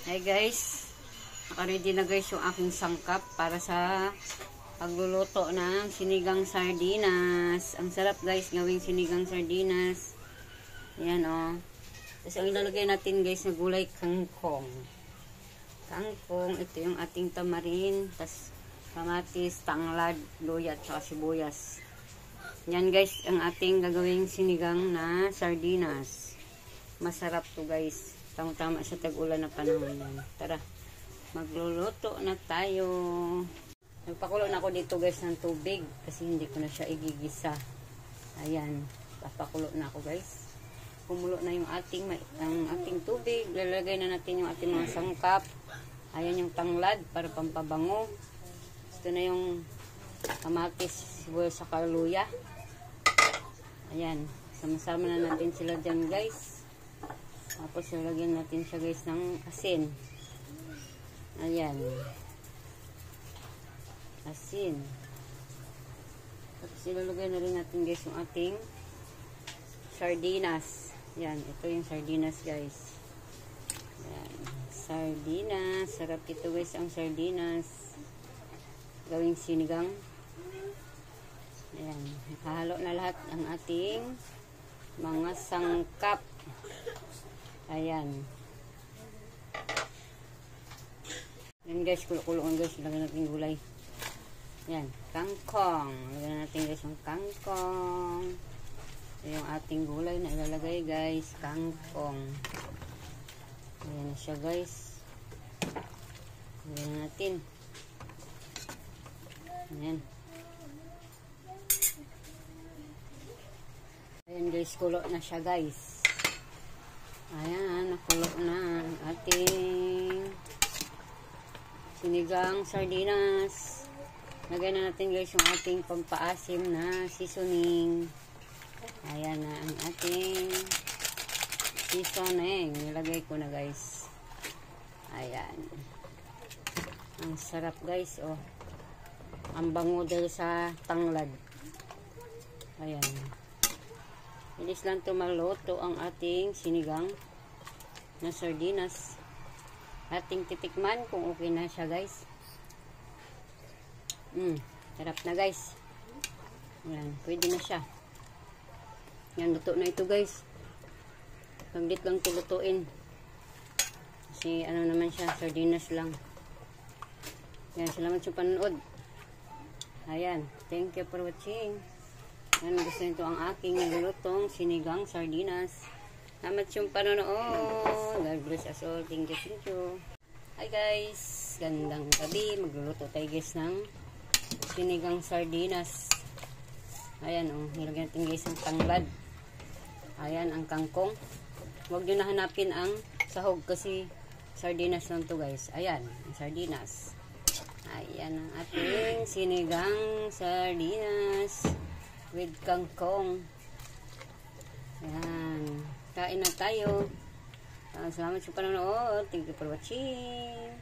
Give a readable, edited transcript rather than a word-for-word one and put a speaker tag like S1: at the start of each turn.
S1: Hi guys, naka-ready na guys yung aking sangkap para sa pagluluto ng sinigang sardinas. Ang sarap guys gawing sinigang sardinas. Ayan o. Tapos ang ilalagay natin guys na gulay, kangkong. Kangkong, ito yung ating tamarin, tapos kamatis, tanglad, luya at saka sibuyas. Yan guys ang ating gagawing sinigang na sardinas. Masarap to guys. Tama-tama sa tag-ulan na panahon yan. Tara, magluluto na tayo. Nagpakulo na ako dito guys ng tubig kasi hindi ko na siya igigisa. Ayan, papakulo na ako guys. Kumulo na yung ating tubig. Lalagay na natin yung ating mga sangkap. Ayan yung tanglad para pampabango. Ito na yung kamatis, sibuyas sa luya. Ayan, sama-sama na natin sila dyan guys. Tapos lalagyan natin siya guys ng asin. Ayan. Asin. Tapos ilalagay na rin natin guys yung ating sardinas. Ayan, ito yung sardinas guys. Ayan. Sardinas. Sarap ito guys ang sardinas. Gawing sinigang. Ayan. Nakahalo na lahat ang ating mga sangkap. Ayan. Yan guys, kulo-kuloan guys. Lagyan natin gulay. Yan, kangkong. Lagyan natin guys yung kangkong. Ito yung ating gulay na ilalagay guys. Kangkong. Ayan na siya guys. Lagyan natin. Ayan. Ayan guys, kulo na siya guys. Ayan, nakulo na ang ating sinigang sardinas. Lagay na natin guys yung ating pampaasim na seasoning. Ayan na ang ating seasoning. Nilagay ko na guys. Ayan. Ang sarap guys, oh. Ang bango dahil sa tanglad. Ayan. Bilis lang ito maluto ang ating sinigang na sardinas. Ating titikman kung okay na siya guys. Sarap na guys. Ayan, pwede na siya. Yan, luto na ito guys. Paglit lang ito lutuin. Kasi ano naman siya, sardinas lang. Yan, salamat sa panonood. Ayan, thank you for watching. Yan, gusto nito ang aking nilulutong sinigang sardinas. Salamat yung panonood. God bless us all. Thank you. Hi guys. Gandang gabi. Magluluto tayo guys ng sinigang sardinas. Ayan oh. Nilagyan natin guys ang tanglad. Ayan ang kangkong. Huwag nyo na hanapin ang sahog kasi sardinas lang to guys. Ayan. Ang sardinas. Ayan ang ating sinigang sardinas with kangkong. Ayan. Kain na tayo. Salamat sa panonood. Thank you for watching.